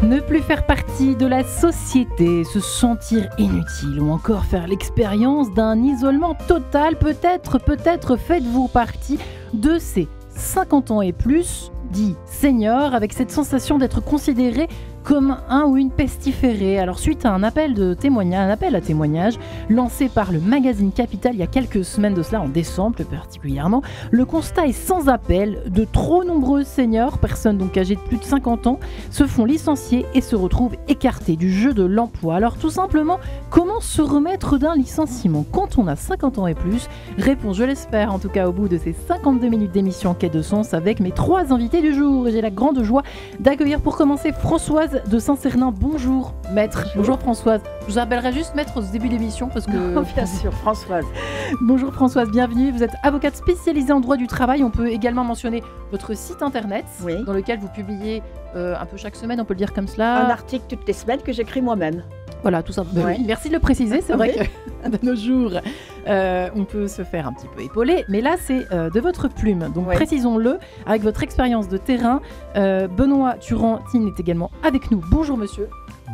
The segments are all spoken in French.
Ne plus faire partie de la société, se sentir inutile ou encore faire l'expérience d'un isolement total, peut-être faites-vous partie de ces 50 ans et plus, dit senior, avec cette sensation d'être considéré comme un ou une pestiférée. Alors suite à un appel à témoignage lancé par le magazine Capital il y a quelques semaines de cela, en décembre plus particulièrement, le constat est sans appel. De trop nombreux seniors, personnes donc âgées de plus de 50 ans, se font licencier et se retrouvent écartés du jeu de l'emploi. Alors tout simplement, comment se remettre d'un licenciement quand on a 50 ans et plus? Réponse, je l'espère, en tout cas au bout de ces 52 minutes d'émission en quête de sens avec mes 3 invités du jour. Et j'ai la grande joie d'accueillir pour commencer Françoise de Saint-Cernin. Bonjour maître. Bonjour Françoise. Je vous appellerai juste maître au début d'émission parce que... Non, bien sûr, Françoise. Bonjour Françoise, bienvenue. Vous êtes avocate spécialisée en droit du travail. On peut également mentionner votre site internet, oui, dans lequel vous publiez un peu chaque semaine, on peut le dire comme cela. Un article toutes les semaines que j'écris moi-même. Voilà, tout simplement. Oui. Merci de le préciser. C'est vrai que de nos jours, on peut se faire un petit peu épauler. Mais là, c'est de votre plume. Donc, précisons-le, avec votre expérience de terrain. Benoît Durand-Tines est également avec nous. Bonjour, monsieur.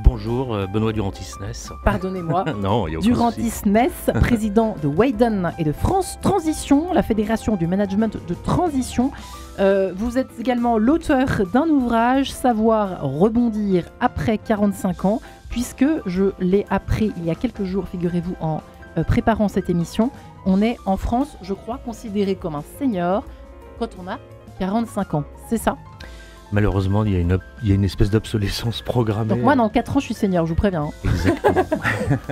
Bonjour, Benoît Durand-Tines. Pardonnez-moi. Non, il y a aucun Durand-Tines, président de Wayden et de France Transition, la fédération du management de transition. Vous êtes également l'auteur d'un ouvrage, Savoir rebondir après 45 ans, puisque je l'ai appris il y a quelques jours, figurez-vous, en préparant cette émission. On est en France, je crois, considéré comme un senior quand on a 45 ans. C'est ça? Malheureusement, il y a une espèce d'obsolescence programmée. Donc moi, dans 4 ans, je suis senior, je vous préviens. Hein. Exactement.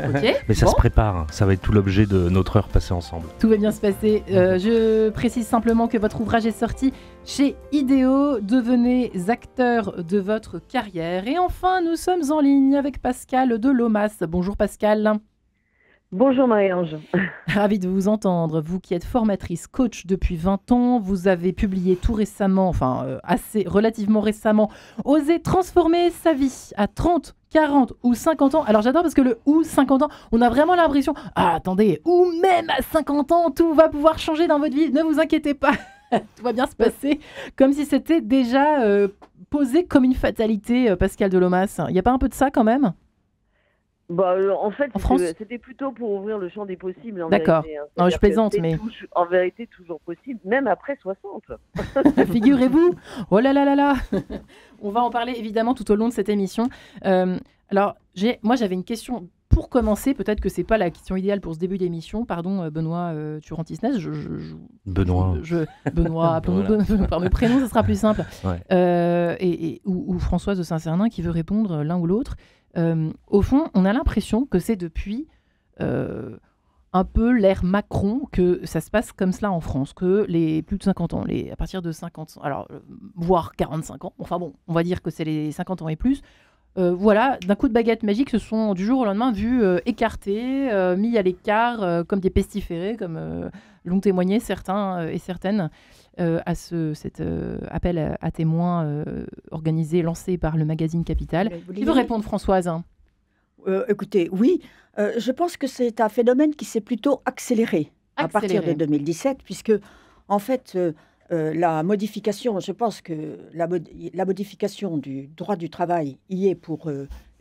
Okay. Mais ça se prépare, hein. Ça va être tout l'objet de notre heure passée ensemble. Tout va bien se passer. Je précise simplement que votre ouvrage est sorti chez Idéo. Devenez acteur de votre carrière. Et enfin, nous sommes en ligne avec Pascal de Lomas. Bonjour Pascal. Bonjour Marie-Ange. Ravie de vous entendre. Vous qui êtes formatrice, coach depuis 20 ans, vous avez publié tout récemment, relativement récemment, Oser transformer sa vie à 30, 40 ou 50 ans. Alors j'adore parce que le ou 50 ans, on a vraiment l'impression, attendez, ou même à 50 ans, tout va pouvoir changer dans votre vie, ne vous inquiétez pas, tout va bien se passer, comme si c'était déjà posé comme une fatalité, Pascal de Lomas. Il n'y a pas un peu de ça quand même ? En fait, c'était plutôt pour ouvrir le champ des possibles. D'accord. Non, je plaisante, mais... En vérité, toujours possible, même après 60. Figurez-vous. Oh là là là là. On va en parler évidemment tout au long de cette émission. Alors, moi, j'avais une question. Pour commencer, peut-être que ce n'est pas la question idéale pour ce début d'émission. Pardon, Benoît Durand-Tines. Benoît. Benoît, appelons-nous par nos prénoms, ce sera plus simple. Ouais. Ou Françoise de Saint-Cernin qui veut répondre l'un ou l'autre. Au fond, on a l'impression que c'est depuis un peu l'ère Macron que ça se passe comme cela en France, que les plus de 50 ans, à partir de 50 ans, alors voire 45 ans, enfin bon, on va dire que c'est les 50 ans et plus, voilà, d'un coup de baguette magique, se sont du jour au lendemain vus écartés, mis à l'écart comme des pestiférés, comme l'ont témoigné certains et certaines à cet appel à témoins lancé par le magazine Capital. Qui veut répondre, Françoise? Écoutez, oui, je pense que c'est un phénomène qui s'est plutôt accéléré à partir de 2017, puisque, en fait, la modification, je pense que la modification du droit du travail y est pour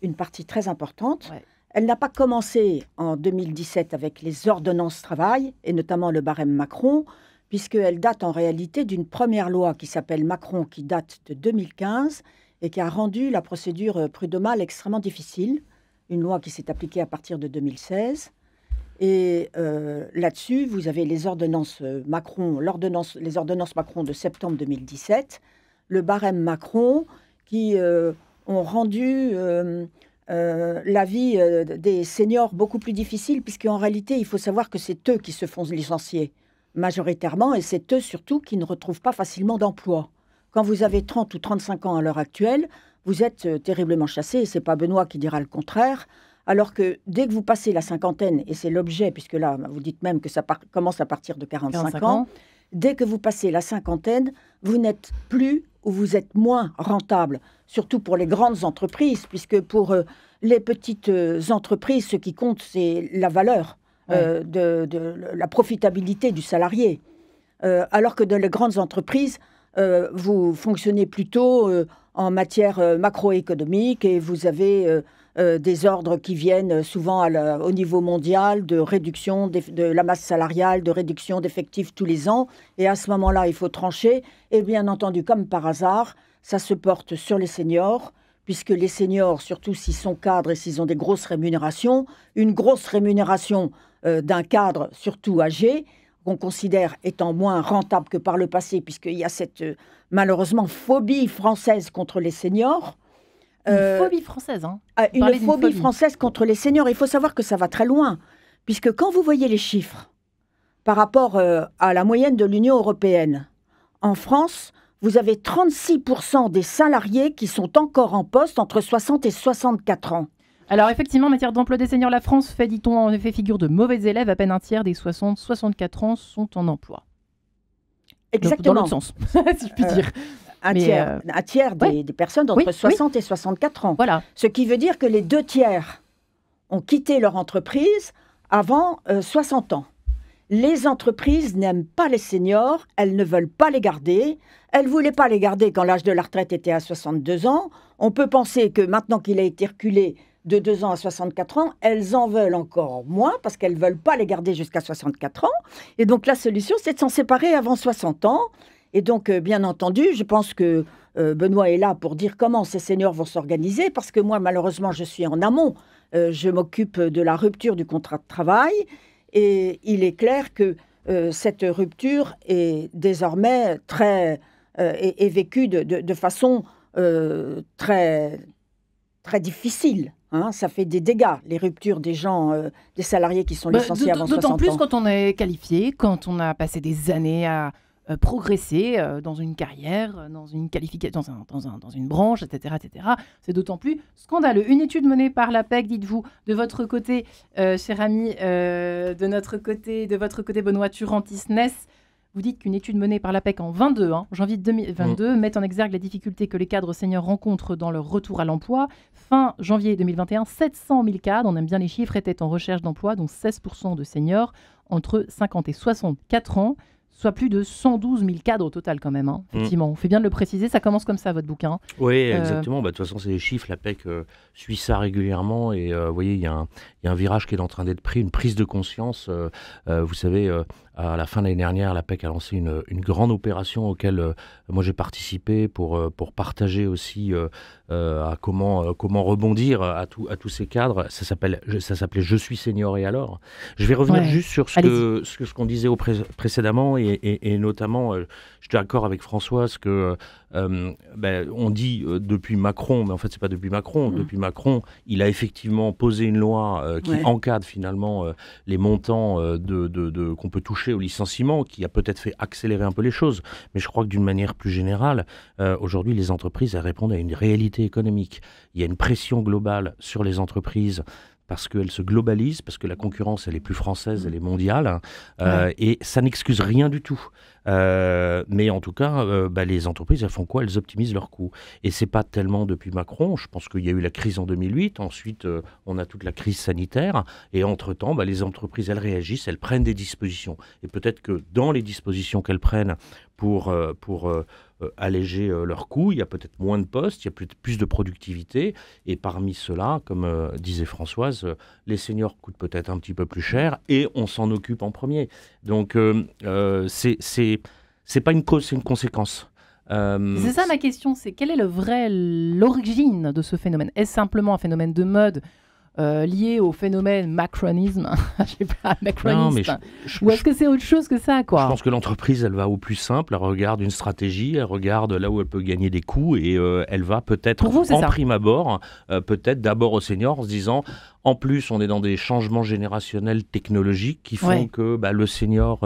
une partie très importante. Ouais. Elle n'a pas commencé en 2017 avec les ordonnances travail, et notamment le barème Macron, puisqu'elle date en réalité d'une première loi qui s'appelle Macron, qui date de 2015 et qui a rendu la procédure prud'homale extrêmement difficile. Une loi qui s'est appliquée à partir de 2016. Et là-dessus, vous avez les ordonnances Macron, les ordonnances Macron de septembre 2017, le barème Macron, qui ont rendu la vie des seniors beaucoup plus difficile, puisqu'en réalité, il faut savoir que c'est eux qui se font licencier majoritairement, et c'est eux surtout qui ne retrouvent pas facilement d'emploi. Quand vous avez 30 ou 35 ans à l'heure actuelle, vous êtes terriblement chassé, et ce n'est pas Benoît qui dira le contraire, alors que dès que vous passez la cinquantaine, et c'est l'objet, puisque là, vous dites même que ça commence à partir de 45 ans, dès que vous passez la cinquantaine, vous n'êtes plus ou vous êtes moins rentable, surtout pour les grandes entreprises, puisque pour les petites entreprises, ce qui compte, c'est la valeur. De la profitabilité du salarié. Alors que dans les grandes entreprises, vous fonctionnez plutôt en matière macroéconomique et vous avez des ordres qui viennent souvent au niveau mondial de réduction de la masse salariale, de réduction d'effectifs tous les ans. Et à ce moment-là, il faut trancher. Et bien entendu, comme par hasard, ça se porte sur les seniors, puisque les seniors, surtout s'ils sont cadres et s'ils ont des grosses rémunérations, une grosse rémunération d'un cadre, surtout âgé, qu'on considère étant moins rentable que par le passé, puisqu'il y a cette, malheureusement, phobie française contre les seniors. Une phobie française, hein. Une phobie française contre les seniors. Il faut savoir que ça va très loin, puisque quand vous voyez les chiffres par rapport à la moyenne de l'Union européenne, en France, vous avez 36% des salariés qui sont encore en poste entre 60 et 64 ans. Alors effectivement, en matière d'emploi des seniors, la France fait, dit-on, en effet figure de mauvais élèves. À peine un tiers des 60-64 ans sont en emploi. Exactement. Dans l'autre sens, si je puis dire. Un tiers des personnes d'entre 60 et 64 ans. Voilà. Ce qui veut dire que les 2 tiers ont quitté leur entreprise avant 60 ans. Les entreprises n'aiment pas les seniors, elles ne veulent pas les garder. Elles ne voulaient pas les garder quand l'âge de la retraite était à 62 ans. On peut penser que maintenant qu'il a été reculé de 2 ans à 64 ans, elles en veulent encore moins parce qu'elles ne veulent pas les garder jusqu'à 64 ans. Et donc la solution, c'est de s'en séparer avant 60 ans. Et donc, bien entendu, je pense que Benoît est là pour dire comment ces seniors vont s'organiser, parce que moi, malheureusement, je suis en amont. Je m'occupe de la rupture du contrat de travail, et il est clair que cette rupture est désormais est vécue de façon très, très difficile. Hein, ça fait des dégâts, les ruptures des gens, des salariés qui sont licenciés avant 60 ans. D'autant plus quand on est qualifié, quand on a passé des années à progresser dans une carrière, dans une qualification, dans une branche, etc., etc. C'est d'autant plus scandaleux. Une étude menée par l'APEC, dites-vous, de votre côté, cher ami, de votre côté, Benoît Turantis-Ness, vous dites qu'une étude menée par l'APEC en janvier 2022 met en exergue les difficultés que les cadres seniors rencontrent dans leur retour à l'emploi. Fin janvier 2021, 700 000 cadres, on aime bien les chiffres, étaient en recherche d'emploi, dont 16% de seniors entre 50 et 64 ans. Soit plus de 112 000 cadres au total quand même. Hein. Effectivement, on fait bien de le préciser, ça commence comme ça votre bouquin. Oui, exactement. De toute façon, c'est les chiffres, l'APEC suit ça régulièrement et vous voyez, il y a un virage qui est en train d'être pris, une prise de conscience. Vous savez, à la fin de l'année dernière, l'APEC a lancé une grande opération auquel moi j'ai participé pour partager aussi à comment rebondir à tous ces cadres. Ça s'appelait « Je suis senior et alors ». Je vais revenir juste sur ce qu'on disait précédemment et notamment, je suis d'accord avec Françoise que on dit depuis Macron, mais en fait c'est pas depuis Macron. Depuis Macron, il a effectivement posé une loi qui encadre finalement les montants qu'on peut toucher au licenciement, qui a peut-être fait accélérer un peu les choses. Mais je crois que d'une manière plus générale, aujourd'hui les entreprises elles répondent à une réalité économique. Il y a une pression globale sur les entreprises parce qu'elles se globalisent, parce que la concurrence, elle est plus française, elle est mondiale, et ça n'excuse rien du tout. Mais en tout cas, les entreprises, elles font quoi? Elles optimisent leurs coûts. Et c'est pas tellement depuis Macron. Je pense qu'il y a eu la crise en 2008. Ensuite, on a toute la crise sanitaire. Et entre-temps, les entreprises, elles réagissent, elles prennent des dispositions. Et peut-être que dans les dispositions qu'elles prennent pour alléger leurs coûts, il y a peut-être moins de postes, il y a plus de productivité. Et parmi ceux-là, comme disait Françoise, les seniors coûtent peut-être un petit peu plus cher et on s'en occupe en premier. Donc, c'est pas une cause, c'est une conséquence. C'est ça ma question, c'est quelle est l'origine de ce phénomène? Est-ce simplement un phénomène de mode lié au phénomène macronisme, je sais pas, macroniste, ou est-ce que c'est autre chose que ça, quoi? Je pense que l'entreprise, elle va au plus simple, elle regarde une stratégie, elle regarde là où elle peut gagner des coûts et elle va peut-être prime abord, peut-être d'abord aux seniors en se disant, en plus on est dans des changements générationnels technologiques qui font que le senior,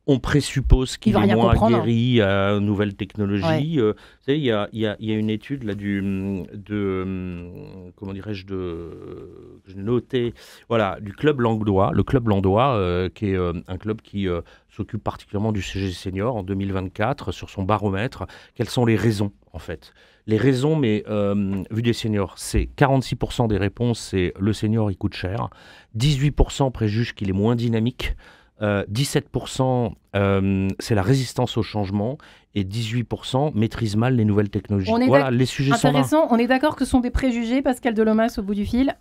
on présuppose qu'il est moins aguerri à nouvelles technologies. Vous savez, il y a une étude là comment dirais-je, que j'ai noté, voilà, du Club Landois, le Club Landois, qui est un club qui s'occupe particulièrement du CG senior en 2024, sur son baromètre. Quelles sont les raisons, en fait? Les raisons, mais vu des seniors, c'est 46% des réponses, c'est le senior, il coûte cher. 18% préjugent qu'il est moins dynamique. 17% c'est la résistance au changement et 18% maîtrisent mal les nouvelles technologies. Voilà, les sujets sont là. Intéressant. On est d'accord que ce sont des préjugés, Pascal Delomas, au bout du fil?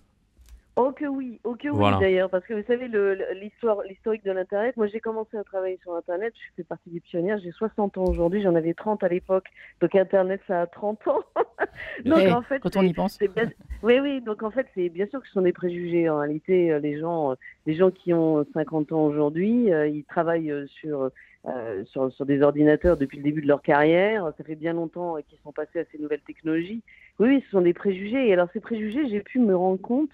Oh que oui, voilà. D'ailleurs, parce que vous savez, l'historique de l'Internet, moi j'ai commencé à travailler sur Internet, je fais partie des pionnières, j'ai 60 ans aujourd'hui, j'en avais 30 à l'époque, donc Internet ça a 30 ans. Donc en fait, quand on y pense. Oui, donc en fait, c'est bien sûr que ce sont des préjugés. En réalité, les gens qui ont 50 ans aujourd'hui, ils travaillent sur des ordinateurs depuis le début de leur carrière, ça fait bien longtemps qu'ils sont passés à ces nouvelles technologies. Oui, ce sont des préjugés, et alors ces préjugés, j'ai pu me rendre compte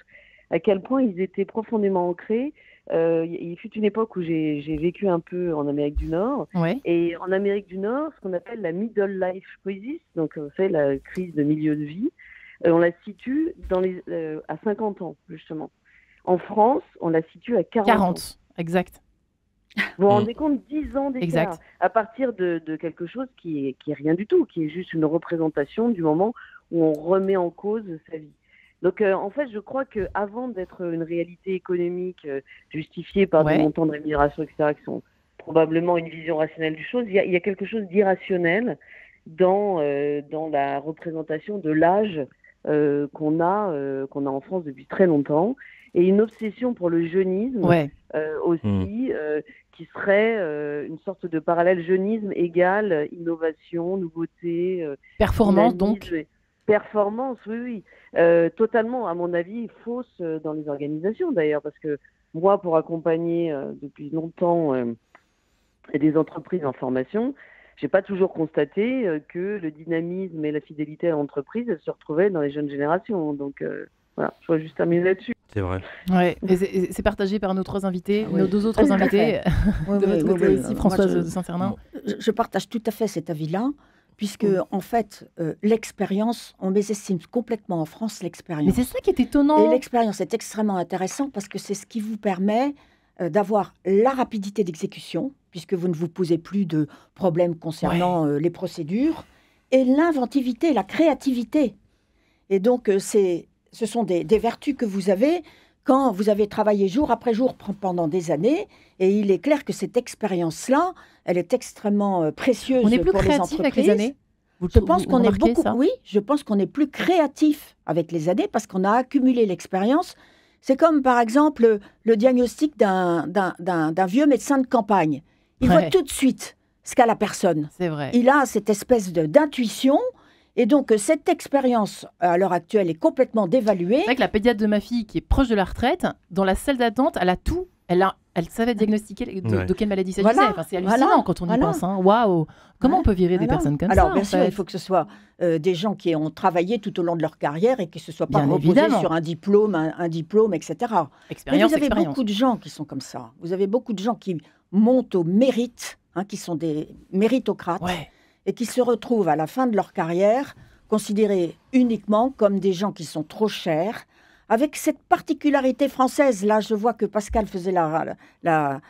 à quel point ils étaient profondément ancrés. Il fut une époque où j'ai vécu un peu en Amérique du Nord. Ouais. Et en Amérique du Nord, ce qu'on appelle la middle life crisis, donc c'est la crise de milieu de vie, on la situe à 50 ans, justement. En France, on la situe à 40 ans. Exact. Vous vous rendez compte, 10 ans d'écart, exact. À partir de quelque chose qui est rien du tout, qui est juste une représentation du moment où on remet en cause sa vie. Donc, en fait, je crois qu'avant d'être une réalité économique justifiée par des montants de rémunération, etc., qui sont probablement une vision rationnelle du chose, il y a quelque chose d'irrationnel dans la représentation de l'âge qu'on a en France depuis très longtemps, et une obsession pour le jeunisme aussi, qui serait une sorte de parallèle jeunisme égale innovation, nouveauté, performance donc. Performance, oui. Totalement, à mon avis, fausse dans les organisations d'ailleurs, parce que moi, pour accompagner depuis longtemps des entreprises en formation, j'ai pas toujours constaté que le dynamisme et la fidélité à l'entreprise se retrouvaient dans les jeunes générations. Donc voilà, je voudrais juste terminer là-dessus. C'est vrai. Ouais, et c'est partagé par nos trois invités, nos deux autres invités, de votre côté aussi, Françoise de Saint-Cernin. Je partage tout à fait cet avis-là. Puisque, en fait, l'expérience, on mésestime complètement en France l'expérience. Mais c'est ça qui est étonnant. Et l'expérience est extrêmement intéressante parce que c'est ce qui vous permet d'avoir la rapidité d'exécution, puisque vous ne vous posez plus de problèmes concernant les procédures, et l'inventivité, la créativité. Et donc, ce sont des vertus que vous avez quand vous avez travaillé jour après jour pendant des années. Et il est clair que cette expérience-là, elle est extrêmement précieuse pour les entreprises. On est plus créatif avec les années. Je pense qu'on est plus créatif avec les années parce qu'on a accumulé l'expérience. C'est comme, par exemple, le diagnostic d'un vieux médecin de campagne. Il voit tout de suite ce qu'a la personne. C'est vrai. Il a cette espèce d'intuition. Et donc, cette expérience, à l'heure actuelle, est complètement dévaluée. C'est vrai que la pédiatre de ma fille, qui est proche de la retraite, dans la salle d'attente, elle a tout. Elle savait diagnostiquer de quelle maladie s'agissait. Enfin, c'est hallucinant quand on y pense. Waouh. Comment on peut virer des personnes comme ça? Alors, bien sûr, il faut que ce soit des gens qui ont travaillé tout au long de leur carrière et qui ne se soient pas reposés sur un diplôme, etc. Mais vous avez beaucoup de gens qui sont comme ça. Vous avez beaucoup de gens qui montent au mérite, qui sont des méritocrates, et qui se retrouvent à la fin de leur carrière considérés uniquement comme des gens qui sont trop chers, avec cette particularité française. Là, je vois que Pascal faisait la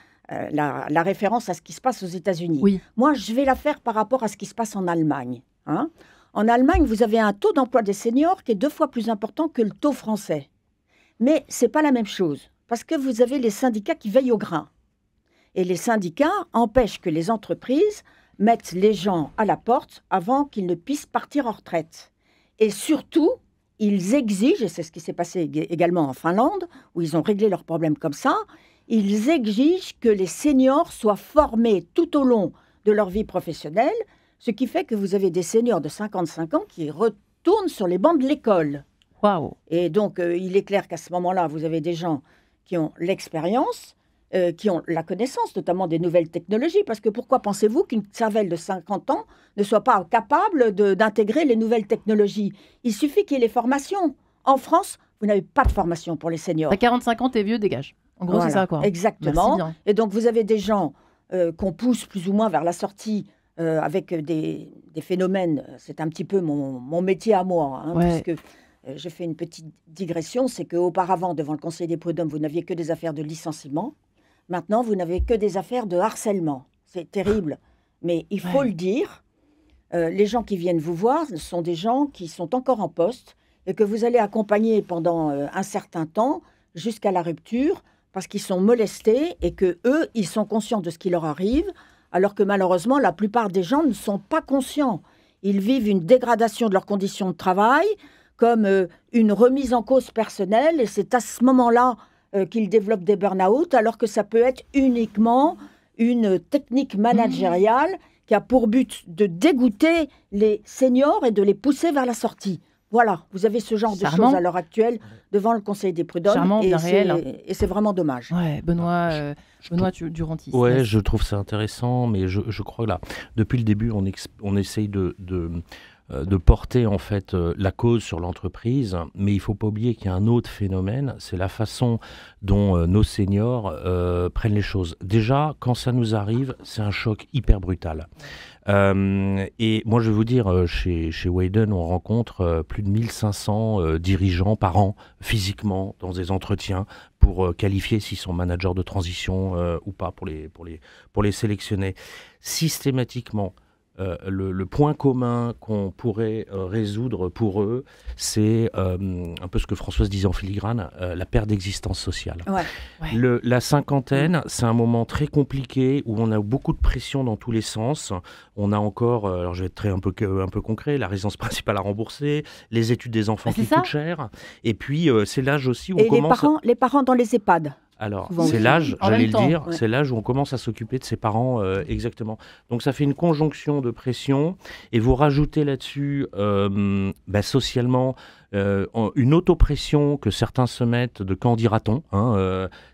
référence à ce qui se passe aux États-Unis. Oui. Moi, je vais la faire par rapport à ce qui se passe en Allemagne. En Allemagne, vous avez un taux d'emploi des seniors qui est 2 fois plus important que le taux français. Mais ce n'est pas la même chose, parce que vous avez les syndicats qui veillent au grain. Et les syndicats empêchent que les entreprises mettent les gens à la porte avant qu'ils ne puissent partir en retraite. Et surtout, ils exigent, et c'est ce qui s'est passé également en Finlande, où ils ont réglé leurs problèmes comme ça, ils exigent que les seniors soient formés tout au long de leur vie professionnelle, ce qui fait que vous avez des seniors de 55 ans qui retournent sur les bancs de l'école. Waouh. Et donc, il est clair qu'à ce moment-là, vous avez des gens qui ont l'expérience, qui ont la connaissance, notamment des nouvelles technologies. Parce que pourquoi pensez-vous qu'une cervelle de 50 ans ne soit pas capable d'intégrer les nouvelles technologies? Il suffit qu'il y ait les formations. En France, vous n'avez pas de formation pour les seniors. À 45 ans, t'es vieux, dégage. En gros, c'est ça, quoi. Exactement. Et donc, vous avez des gens qu'on pousse plus ou moins vers la sortie avec des phénomènes. C'est un petit peu mon métier à moi, puisque je fais une petite digression. C'est qu'auparavant, devant le Conseil des prud'hommes, vous n'aviez que des affaires de licenciement. Maintenant, vous n'avez que des affaires de harcèlement. C'est terrible. Mais il faut le dire, les gens qui viennent vous voir sont des gens qui sont encore en poste et que vous allez accompagner pendant un certain temps jusqu'à la rupture parce qu'ils sont molestés et que eux, ils sont conscients de ce qui leur arrive, alors que malheureusement, la plupart des gens ne sont pas conscients. Ils vivent une dégradation de leurs conditions de travail, comme une remise en cause personnelle, et c'est à ce moment-là qu'ils développent des burn-out, alors que ça peut être uniquement une technique managériale qui a pour but de dégoûter les seniors et de les pousser vers la sortie. Voilà, vous avez ce genre de choses à l'heure actuelle devant le Conseil des prud'hommes. Charmant, bien réel. Et c'est vraiment dommage. Ouais, Benoît Durantis. Ouais, je trouve ça intéressant, mais je crois que là, depuis le début, on essaye de porter en fait la cause sur l'entreprise, mais il faut pas oublier qu'il y a un autre phénomène, c'est la façon dont nos seniors prennent les choses. Déjà, quand ça nous arrive, c'est un choc hyper brutal. Et moi, je vais vous dire, chez Wayden, on rencontre plus de 1500 dirigeants par an, physiquement, dans des entretiens, pour qualifier s'ils sont managers de transition ou pas, pour les sélectionner. Systématiquement, le point commun qu'on pourrait résoudre pour eux, c'est un peu ce que Françoise disait en filigrane, la perte d'existence sociale. Ouais. La cinquantaine, c'est un moment très compliqué où on a beaucoup de pression dans tous les sens. On a encore, alors je vais être un peu concret, la résidence principale à rembourser, les études des enfants qui coûtent cher. Et puis, c'est l'âge aussi où on commence... les parents dans les EHPAD. Alors, Souvent c'est aussi. l'âge, j'allais le dire, ouais. c'est l'âge où on commence à s'occuper de ses parents, exactement. Donc ça fait une conjonction de pression, et vous rajoutez là-dessus, socialement, une autopression que certains se mettent de quand dira-t-on.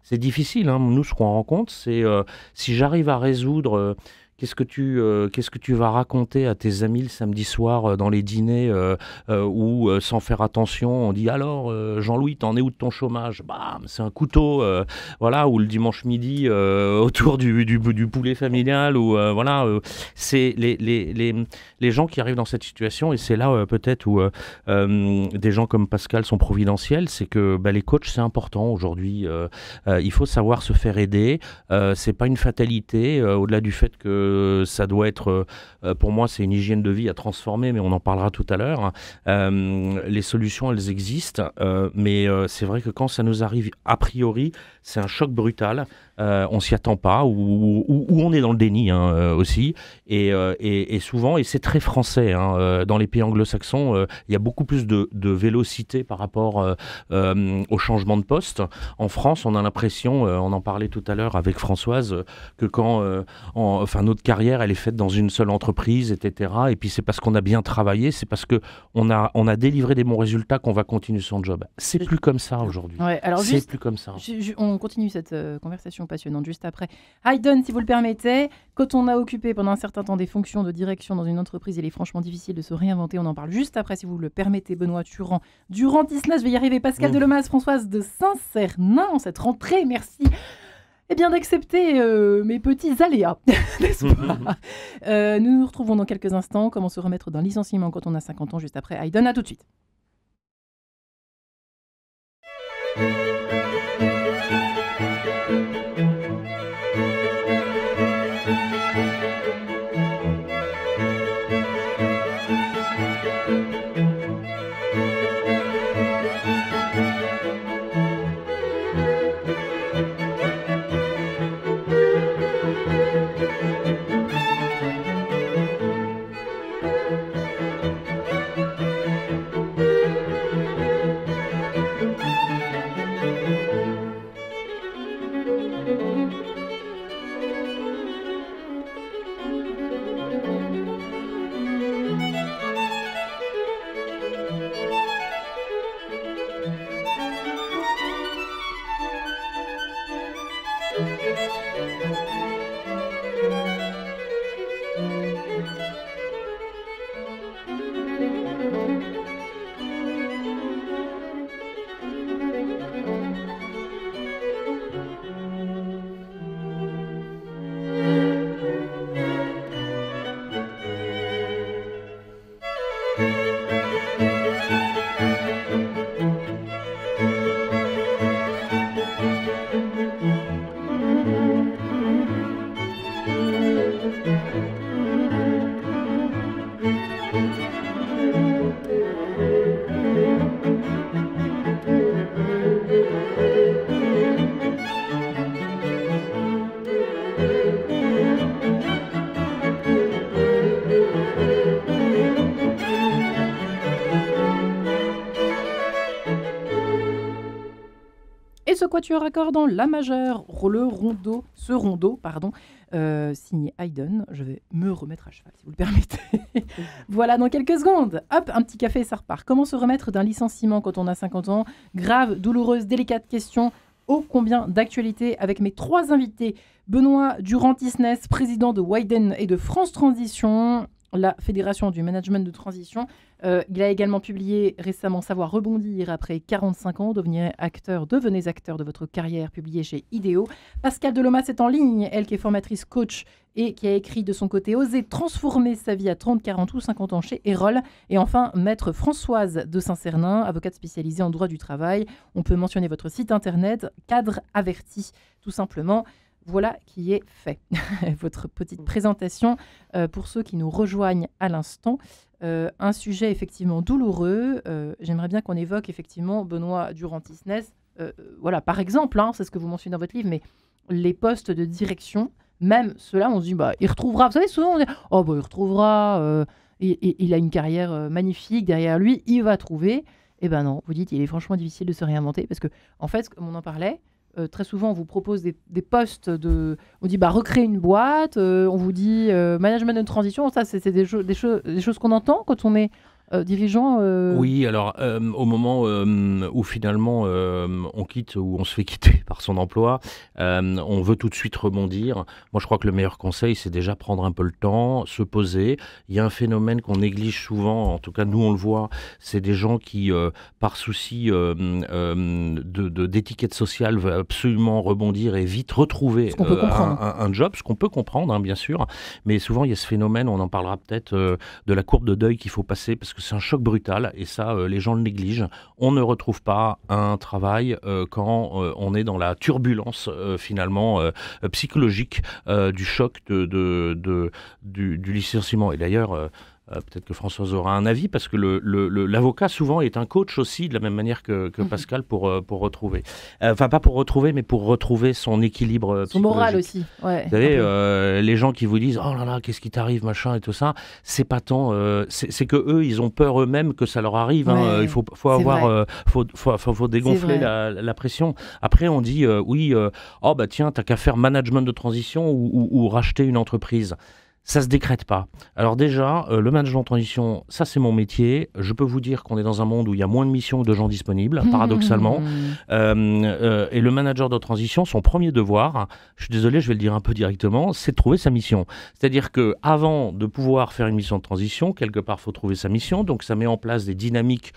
C'est difficile, nous, ce qu'on rencontre, c'est si j'arrive à résoudre... Qu'est-ce que tu vas raconter à tes amis le samedi soir dans les dîners où, sans faire attention, on dit alors Jean-Louis, t'en es où de ton chômage? Bam, c'est un couteau, voilà, ou le dimanche midi autour du poulet familial, ou voilà, c'est les gens qui arrivent dans cette situation, et c'est là peut-être où des gens comme Pascal sont providentiels, c'est que les coachs, c'est important aujourd'hui. Il faut savoir se faire aider. C'est pas une fatalité, au-delà du fait que ça doit être, pour moi, c'est une hygiène de vie à transformer, mais on en parlera tout à l'heure. Les solutions, elles existent, mais c'est vrai que quand ça nous arrive, a priori, c'est un choc brutal. On s'y attend pas, ou on est dans le déni aussi, et souvent, et c'est très français, dans les pays anglo-saxons, il y a beaucoup plus de vélocité par rapport au changement de poste. En France, on a l'impression, on en parlait tout à l'heure avec Françoise, que quand notre carrière, elle est faite dans une seule entreprise, etc. Et puis c'est parce qu'on a bien travaillé, c'est parce qu'on a délivré des bons résultats qu'on va continuer son job. C'est plus comme ça aujourd'hui. Ouais, alors c'est plus comme ça. On continue cette conversation passionnante juste après. Hayden, si vous le permettez, quand on a occupé pendant un certain temps des fonctions de direction dans une entreprise, il est franchement difficile de se réinventer. On en parle juste après, si vous le permettez, Benoît Durantis-là, je vais y arriver. Pascal Delemasse, Françoise de Saint-Cernin, cette rentrée, merci. Eh bien, d'accepter mes petits aléas, n'est-ce pas? Nous nous retrouvons dans quelques instants. Comment se remettre d'un licenciement quand on a 50 ans, juste après Hayden. À tout de suite. ce quatuor à cordes dans la majeure, ce rondo, signé Haydn. Je vais me remettre à cheval, si vous le permettez. Voilà, dans quelques secondes. Hop, un petit café et ça repart. Comment se remettre d'un licenciement quand on a 50 ans ? Grave, douloureuse, délicate question. Ô combien d'actualité avec mes 3 invités. Benoît Durand-Isnès, président de Widen et de France Transition, la fédération du management de transition. Il a également publié récemment Savoir rebondir après 45 ans, devenez acteur de votre carrière, publié chez Idéo. Pascal Delomas est en ligne, elle qui est formatrice coach et qui a écrit de son côté Oser transformer sa vie à 30, 40 ou 50 ans chez Erol. Et enfin, maître Françoise de Saint-Cernin, avocate spécialisée en droit du travail. On peut mentionner votre site internet, Cadre Averti, tout simplement. Voilà qui est fait. Votre petite présentation pour ceux qui nous rejoignent à l'instant. Un sujet effectivement douloureux. J'aimerais bien qu'on évoque effectivement Benoît Durand-Isnès. Voilà, par exemple, c'est ce que vous mentionnez dans votre livre, mais les postes de direction, même ceux-là, on se dit, il retrouvera. Vous savez, souvent on dit, il retrouvera. Il a une carrière magnifique derrière lui, il va trouver. Eh ben non, vous dites, il est franchement difficile de se réinventer parce que, en fait, comme on en parlait, très souvent, on vous propose des postes on dit recréer une boîte, on vous dit management de transition. Ça, c'est des choses qu'on entend quand on est dirigeant. Oui, alors au moment où finalement on quitte ou on se fait quitter par son emploi, on veut tout de suite rebondir. Moi, je crois que le meilleur conseil, c'est déjà prendre un peu le temps, se poser. Il y a un phénomène qu'on néglige souvent, en tout cas nous on le voit, c'est des gens qui, par souci d'étiquette sociale, veulent absolument rebondir et vite retrouver un job, ce qu'on peut comprendre, bien sûr. Mais souvent, il y a ce phénomène, on en parlera peut-être, de la courbe de deuil qu'il faut passer, parce que c'est un choc brutal et ça, les gens le négligent. On ne retrouve pas un travail quand on est dans la turbulence finalement psychologique du choc du licenciement. Et d'ailleurs, peut-être que Françoise aura un avis, parce que l'avocat souvent est un coach aussi, de la même manière que Pascal, pour retrouver. Enfin, pas pour retrouver, mais pour retrouver son équilibre psychologique. Son moral aussi. Ouais. Vous savez, les gens qui vous disent « Oh là là, qu'est-ce qui t'arrive, machin » et tout ça, c'est pas tant... c'est que eux, ils ont peur eux-mêmes que ça leur arrive. Ouais, il faut dégonfler la pression. Après, on dit « Oui, tiens, t'as qu'à faire management de transition ou racheter une entreprise ». Ça se décrète pas. Alors déjà, le management de transition, ça c'est mon métier. Je peux vous dire qu'on est dans un monde où il y a moins de missions que de gens disponibles, paradoxalement. Et le manager de transition, son premier devoir, je suis désolé, je vais le dire un peu directement, c'est de trouver sa mission. C'est-à-dire qu'avant de pouvoir faire une mission de transition, quelque part, il faut trouver sa mission. Donc ça met en place des dynamiques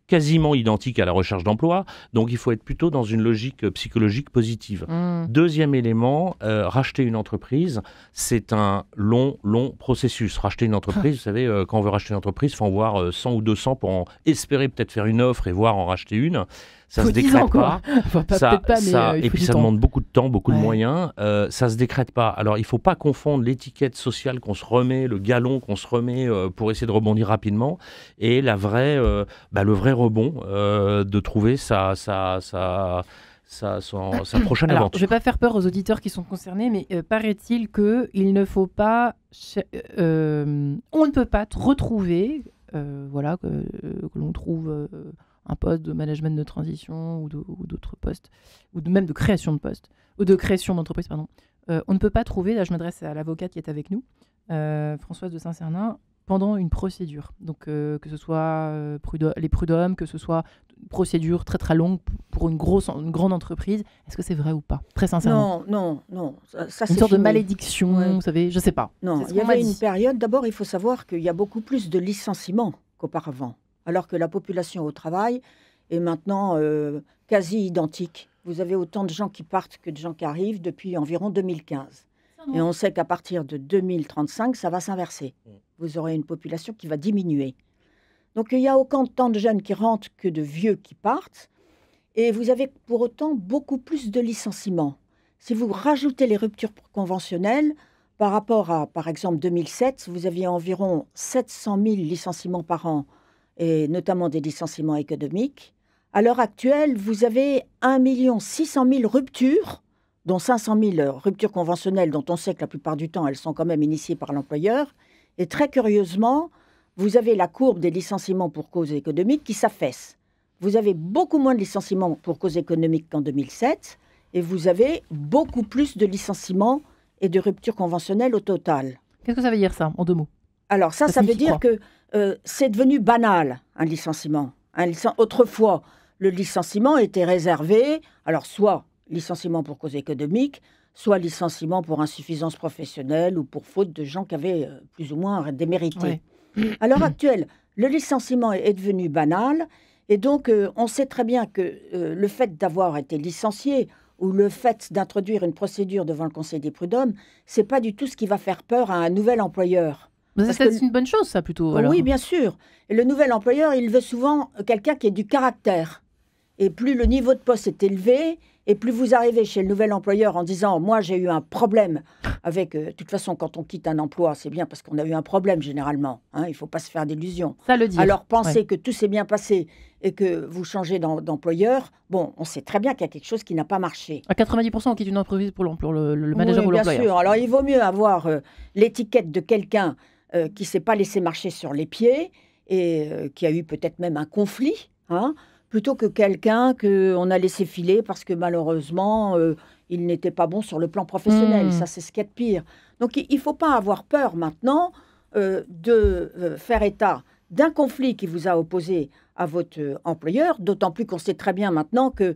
quasiment identique à la recherche d'emploi, donc il faut être plutôt dans une logique psychologique positive. Deuxième élément, racheter une entreprise, c'est un long processus. Racheter une entreprise, vous savez, quand on veut racheter une entreprise, il faut en voir 100 ou 200 pour en espérer peut-être faire une offre et voir en racheter une. Ça se décrète pas. Et puis ça demande beaucoup de temps, beaucoup de moyens. Ça se décrète pas. Alors il faut pas confondre l'étiquette sociale qu'on se remet, le galon qu'on se remet pour essayer de rebondir rapidement, et le vrai rebond de trouver sa prochaine aventure. Je ne vais pas faire peur aux auditeurs qui sont concernés, mais paraît-il qu'il ne faut pas... on ne peut pas retrouver, que l'on trouve... un poste de management de transition ou d'autres postes, ou même de création de postes, ou de création d'entreprise, pardon. On ne peut pas trouver, là je m'adresse à l'avocate qui est avec nous, Françoise de Saint-Cernin, pendant une procédure. Donc que ce soit les prud'hommes, que ce soit une procédure très très longue pour une grande entreprise. Est-ce que c'est vrai ou pas ? Très sincèrement. Non. Ça, une sorte de malédiction, vous savez, je sais pas. Non, il y avait une période, d'abord il faut savoir qu'il y a beaucoup plus de licenciements qu'auparavant, alors que la population au travail est maintenant quasi identique. Vous avez autant de gens qui partent que de gens qui arrivent depuis environ 2015. Et on sait qu'à partir de 2035, ça va s'inverser. Vous aurez une population qui va diminuer. Donc il y a autant de jeunes qui rentrent que de vieux qui partent. Et vous avez pour autant beaucoup plus de licenciements. Si vous rajoutez les ruptures conventionnelles, par rapport à, par exemple, 2007, vous aviez environ 700 000 licenciements par an, et notamment des licenciements économiques. À l'heure actuelle, vous avez 1 600 000 ruptures, dont 500 000 ruptures conventionnelles, dont on sait que la plupart du temps, elles sont quand même initiées par l'employeur. Et très curieusement, vous avez la courbe des licenciements pour cause économique qui s'affaisse. vous avez beaucoup moins de licenciements pour cause économique qu'en 2007 et vous avez beaucoup plus de licenciements et de ruptures conventionnelles au total. Qu'est-ce que ça veut dire ça, en 2 mots? Alors ça veut dire que c'est devenu banal, un licenciement. Autrefois, le licenciement était réservé, alors soit licenciement pour cause économique, soit licenciement pour insuffisance professionnelle ou pour faute de gens qui avaient plus ou moins démérité. Ouais. À l'heure actuelle, le licenciement est devenu banal et donc on sait très bien que le fait d'avoir été licencié ou le fait d'introduire une procédure devant le Conseil des prud'hommes, c'est pas du tout ce qui va faire peur à un nouvel employeur. C'est une bonne chose, ça, plutôt. Alors. Oui, bien sûr. Et le nouvel employeur, il veut souvent quelqu'un qui ait du caractère. Et plus le niveau de poste est élevé, et plus vous arrivez chez le nouvel employeur en disant « Moi, j'ai eu un problème avec… De toute façon, quand on quitte un emploi, c'est bien parce qu'on a eu un problème, généralement. Hein, il ne faut pas se faire d'illusions. Ça le dit. Alors, pensez que tout s'est bien passé et que vous changez d'employeur. Bon, on sait très bien qu'il y a quelque chose qui n'a pas marché. À 90%, on quitte une entreprise pour le manager ou l'employeur. Bien sûr. Alors, il vaut mieux avoir l'étiquette de quelqu'un qui ne s'est pas laissé marcher sur les pieds et qui a eu peut-être même un conflit, hein, plutôt que quelqu'un qu'on a laissé filer parce que malheureusement, il n'était pas bon sur le plan professionnel. Ça, c'est ce qu'il y a de pire. Donc, il ne faut pas avoir peur maintenant de faire état d'un conflit qui vous a opposé à votre employeur, d'autant plus qu'on sait très bien maintenant que,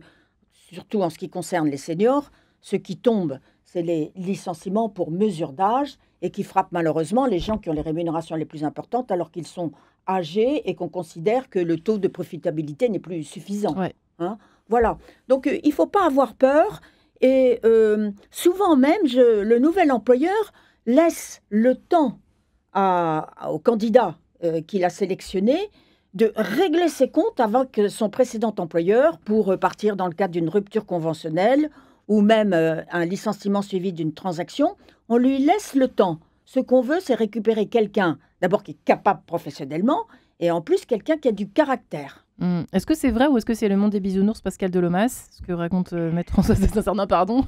surtout en ce qui concerne les seniors, ce qui tombe, c'est les licenciements pour mesure d'âge et qui frappent malheureusement les gens qui ont les rémunérations les plus importantes alors qu'ils sont âgés et qu'on considère que le taux de profitabilité n'est plus suffisant. Ouais. Hein, voilà. Donc, il ne faut pas avoir peur. Et souvent même, le nouvel employeur laisse le temps au candidat qu'il a sélectionné de régler ses comptes avec son précédent employeur pour partir dans le cadre d'une rupture conventionnelle ou même un licenciement suivi d'une transaction. On lui laisse le temps. Ce qu'on veut, c'est récupérer quelqu'un, d'abord qui est capable professionnellement, et en plus quelqu'un qui a du caractère. Est-ce que c'est vrai ou est-ce que c'est le monde des bisounours, Pascal Delomas, ce que raconte Maître François Saint-Cernin, pardon?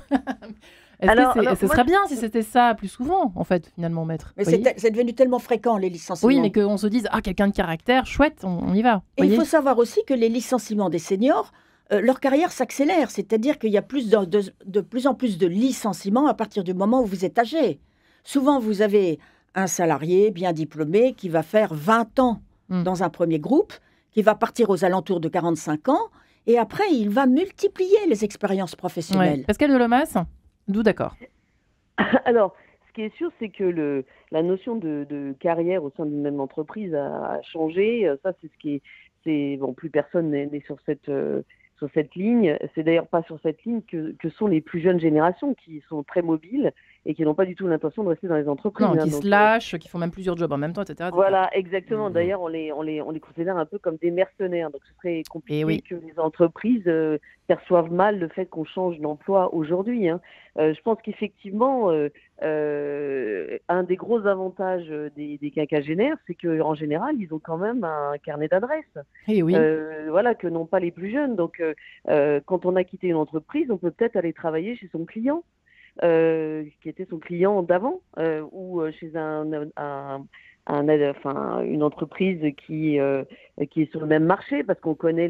Ce serait bien si c'était ça plus souvent, en fait, finalement, Maître. Mais c'est devenu tellement fréquent, les licenciements. Oui, mais qu'on se dise, quelqu'un de caractère, chouette, on y va. Et il faut savoir aussi que les licenciements des seniors, leur carrière s'accélère, c'est-à-dire qu'il y a de plus en plus de licenciements à partir du moment où vous êtes âgé. Souvent, vous avez un salarié bien diplômé qui va faire 20 ans dans un premier groupe, qui va partir aux alentours de 45 ans, et après, il va multiplier les expériences professionnelles. Ouais. Pascal Delomas, d'où d'accord. Alors, ce qui est sûr, c'est que la notion de carrière au sein d'une même entreprise a changé. Ça, c'est ce qui est… Bon, plus personne n'est sur cette ligne. C'est d'ailleurs pas sur cette ligne que sont les plus jeunes générations qui sont très mobiles et qui n'ont pas du tout l'intention de rester dans les entreprises. Non, qui se lâchent, qui font même plusieurs jobs en même temps, etc. Voilà, exactement. D'ailleurs, on les considère un peu comme des mercenaires. Donc, ce serait compliqué que les entreprises perçoivent mal le fait qu'on change d'emploi aujourd'hui. Hein. Je pense qu'effectivement, un des gros avantages des quinquagénaires, c'est qu'en général, ils ont quand même un carnet d'adresses. Voilà, que n'ont pas les plus jeunes. Donc, quand on a quitté une entreprise, on peut peut-être aller travailler chez son client. Qui était son client d'avant, ou chez une entreprise qui est sur le même marché, parce qu'on connaît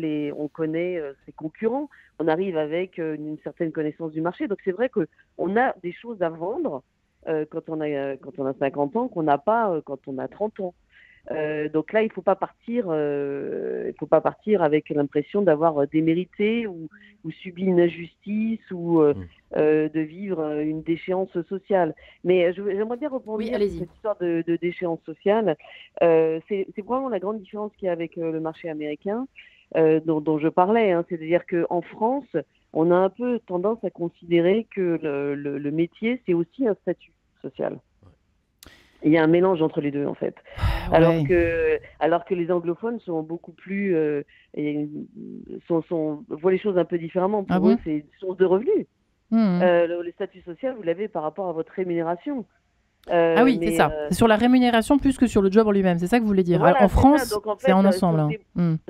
ses concurrents. On arrive avec une certaine connaissance du marché. Donc c'est vrai qu'on a des choses à vendre quand on a 50 ans qu'on n'a pas quand on a 30 ans. Donc là, il faut pas partir avec l'impression d'avoir démérité ou subi une injustice ou de vivre une déchéance sociale. Mais j'aimerais bien rebondir sur cette histoire de déchéance sociale. C'est vraiment la grande différence qu'il y a avec le marché américain dont je parlais. Hein. C'est-à-dire qu'en France, on a un peu tendance à considérer que le métier, c'est aussi un statut social. Il y a un mélange entre les deux, en fait. Ouais. Alors que les anglophones sont beaucoup plus... voient les choses un peu différemment. Pour eux, c'est une source de revenus. Le statut social, vous l'avez par rapport à votre rémunération. C'est ça. C'est sur la rémunération plus que sur le job en lui-même. C'est ça que vous voulez dire. Voilà, en France, donc, en fait, c'est en ensemble.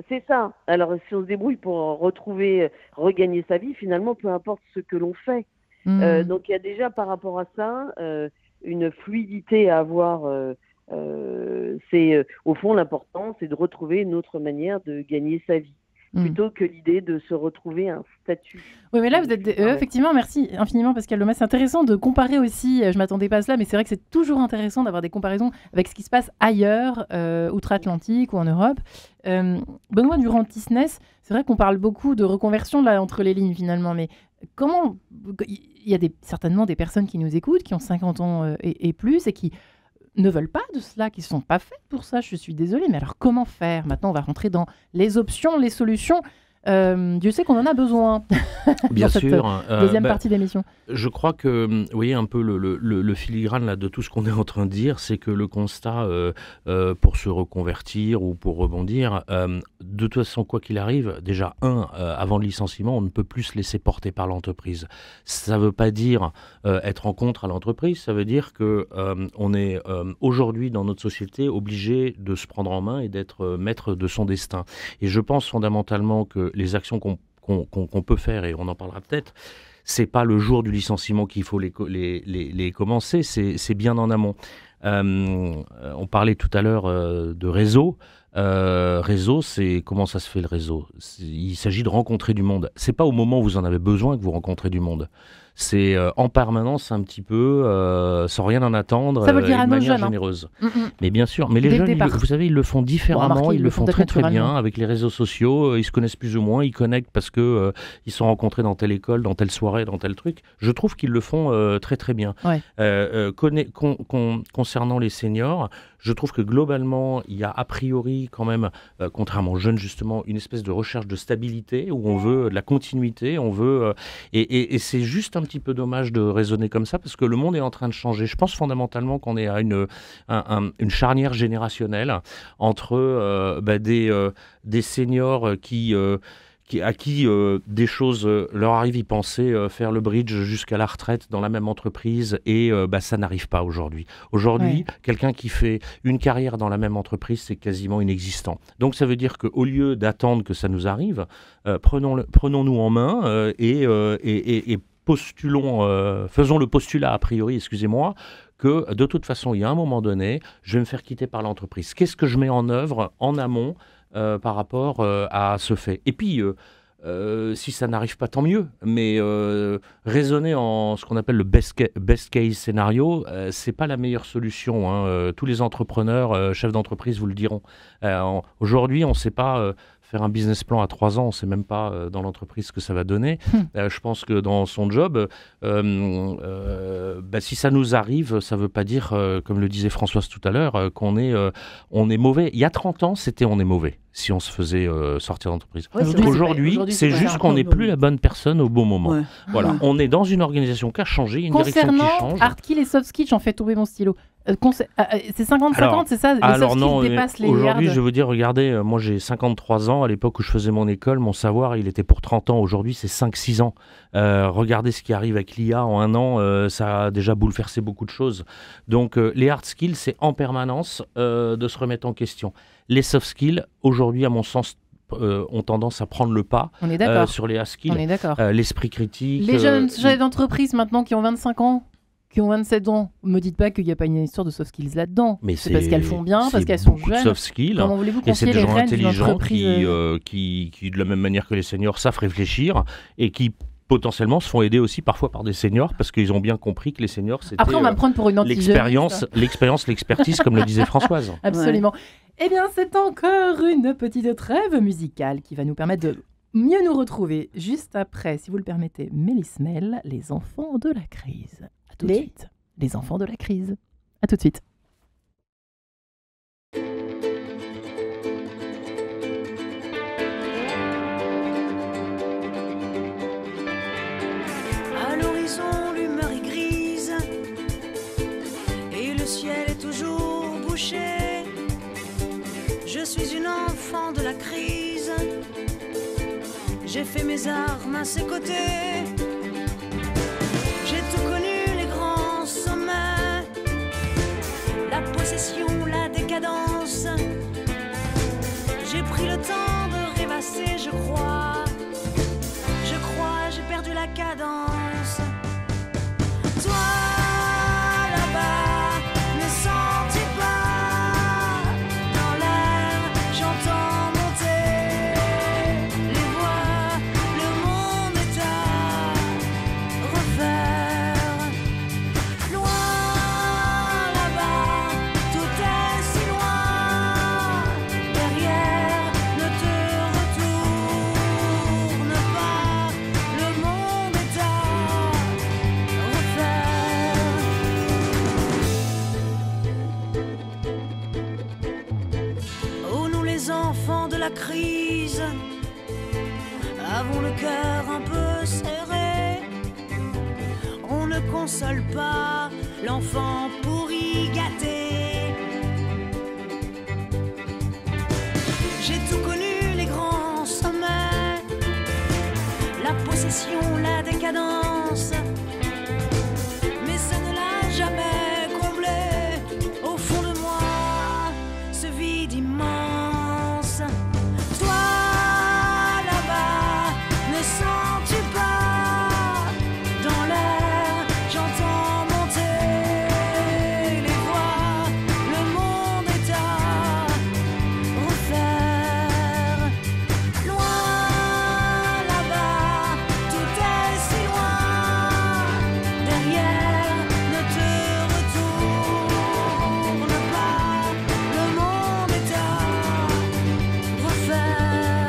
C'est ça. Alors, si on se débrouille pour regagner sa vie, finalement, peu importe ce que l'on fait. Donc, il y a déjà par rapport à ça... une fluidité à avoir, au fond, l'important, c'est de retrouver une autre manière de gagner sa vie. plutôt que l'idée de se retrouver un statut. Oui, mais là, vous êtes effectivement, merci infiniment Pascal Lomas. C'est intéressant de comparer aussi, je ne m'attendais pas à cela, mais c'est vrai que c'est toujours intéressant d'avoir des comparaisons avec ce qui se passe ailleurs, outre-Atlantique ou en Europe. Benoît Durand-Tisnès, c'est vrai qu'on parle beaucoup de reconversion là, entre les lignes finalement, mais comment... Il y a certainement des personnes qui nous écoutent, qui ont 50 ans et plus, et qui ne veulent pas de cela, qui ne sont pas faites pour ça, je suis désolée. Mais alors comment faire ? Maintenant, on va rentrer dans les options, les solutions. Dieu sait qu'on en a besoin. Bien dans sûr. Cette deuxième partie d'émission. Je crois que, vous voyez, un peu le filigrane là, de tout ce qu'on est en train de dire, c'est que le constat pour se reconvertir ou pour rebondir, de toute façon, quoi qu'il arrive, déjà, avant le licenciement, on ne peut plus se laisser porter par l'entreprise. Ça ne veut pas dire être en contre à l'entreprise, ça veut dire qu'on est aujourd'hui dans notre société obligé de se prendre en main et d'être maître de son destin. Et je pense fondamentalement que les actions qu'on peut faire, et on en parlera peut-être, c'est pas le jour du licenciement qu'il faut les commencer, c'est bien en amont. On parlait tout à l'heure de réseau. Réseau, c'est comment ça se fait le réseau ? Il s'agit de rencontrer du monde. C'est pas au moment où vous en avez besoin que vous rencontrez du monde. C'est en permanence un petit peu, sans rien en attendre, ça veut dire de à nos manière jeunes, généreuse. Mais bien sûr, mais les jeunes, vous savez, ils le font différemment, ils le font très très bien avec les réseaux sociaux, ils se connaissent plus ou moins, ils connectent parce que ils sont rencontrés dans telle école, dans telle soirée, dans tel truc. Je trouve qu'ils le font très très bien. Ouais. Concernant les seniors, je trouve que globalement, il y a a priori quand même, contrairement aux jeunes justement, une espèce de recherche de stabilité où on veut de la continuité, on veut et c'est juste un petit peu dommage de raisonner comme ça parce que le monde est en train de changer. Je pense fondamentalement qu'on est à une charnière générationnelle entre des seniors à qui des choses leur arrivent, ils pensaient faire le bridge jusqu'à la retraite dans la même entreprise et ça n'arrive pas aujourd'hui. Aujourd'hui, quelqu'un qui fait une carrière dans la même entreprise, c'est quasiment inexistant. Donc ça veut dire qu'au lieu d'attendre que ça nous arrive, prenons-nous en main et postulons, faisons le postulat a priori, excusez-moi, que de toute façon, il y a un moment donné, je vais me faire quitter par l'entreprise. Qu'est-ce que je mets en œuvre en amont par rapport à ce fait. Et puis, si ça n'arrive pas, tant mieux. Mais raisonner en ce qu'on appelle le best case scénario, c'est pas la meilleure solution. Hein. Tous les entrepreneurs, chefs d'entreprise vous le diront. Aujourd'hui, on ne sait pas faire un business plan à 3 ans, on ne sait même pas dans l'entreprise ce que ça va donner. Je pense que dans son job, si ça nous arrive, ça ne veut pas dire, comme le disait Françoise tout à l'heure, qu'on est mauvais. Il y a 30 ans, c'était on est mauvais si on se faisait sortir d'entreprise. Aujourd'hui, c'est juste qu'on n'est plus la bonne personne au bon moment. Ouais. Voilà, on est dans une organisation qui a changé, il y a une direction qui change. Concernant hard skills et soft skills, j'en fais tomber mon stylo. C'est 50-50, c'est ça? Les soft skills dépassent les aujourd'hui, hard. je veux dire, regardez, moi j'ai 53 ans. À l'époque où je faisais mon école, mon savoir, il était pour 30 ans. Aujourd'hui, c'est 5-6 ans. Regardez ce qui arrive avec l'IA en 1 an. Ça a déjà bouleversé beaucoup de choses. Donc, les hard skills, c'est en permanence de se remettre en question. Les soft skills, aujourd'hui, à mon sens, ont tendance à prendre le pas sur les hard skills. On est d'accord. L'esprit critique. Les jeunes chefs d'entreprise maintenant qui ont 25 ans, qui ont 27 ans, ne me dites pas qu'il n'y a pas une histoire de soft skills là-dedans. Mais c'est parce qu'elles font bien, parce qu'elles sont jeunes. C'est soft skills. Comment voulez-vous et c'est des les gens rênes intelligents qui, de la même manière que les seniors, savent réfléchir et qui potentiellement se font aider aussi parfois par des seniors parce qu'ils ont bien compris que les seniors, c'était après on va me prendre pour une l'expérience, l'expertise, comme le disait Françoise. Absolument. Ouais. Eh bien, c'est encore une petite trêve musicale qui va nous permettre de mieux nous retrouver juste après, si vous le permettez, Mélismel, les enfants de la crise. À tout de suite. Les enfants de la crise. À tout de suite. À l'horizon, l'humeur est grise et le ciel est toujours bouché. Je suis une enfant de la crise. J'ai fait mes armes à ses côtés. J'ai tout connu, les grands sommets, la possession, la décadence. J'ai pris le temps de rêvasser, je crois, j'ai perdu la cadence. Toi, là-bas, ne sens-tu pas dans l'air, j'entends monter avons le cœur un peu serré. On ne console pas l'enfant pour y gâter. J'ai tout connu, les grands sommets, la possession, la décadence, mais ça ne l'a jamais comblé. Au fond de moi, ce vide immense. Toi, là-bas, ne sens-tu pas dans l'air, j'entends monter les voix, le monde est à refaire. Loin, là-bas, tout est si loin, derrière, ne te retourne pas, le monde est à refaire.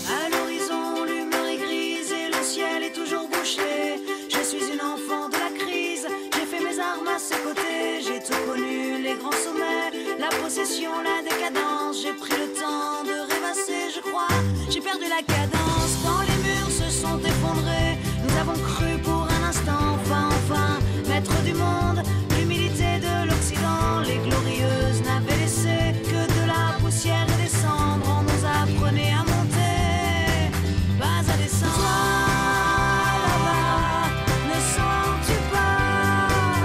À l'horizon, l'humeur est grise et le ciel est toujours bouché. Je suis une enfant de la crise, j'ai fait mes armes à ses côtés. J'ai tout connu, les grands sommets, la possession, la décadence. J'ai pris le temps de rêvasser, je crois, j'ai perdu la cadence. Quand les murs se sont effondrés, nous avons cru pour un instant, enfin, maître du monde, l'humilité de l'Occident. Les glorieuses n'avaient laissé que de la poussière et des cendres. On nous apprenait à monter, pas à descendre. Toi, là-bas, ne sens-tu pas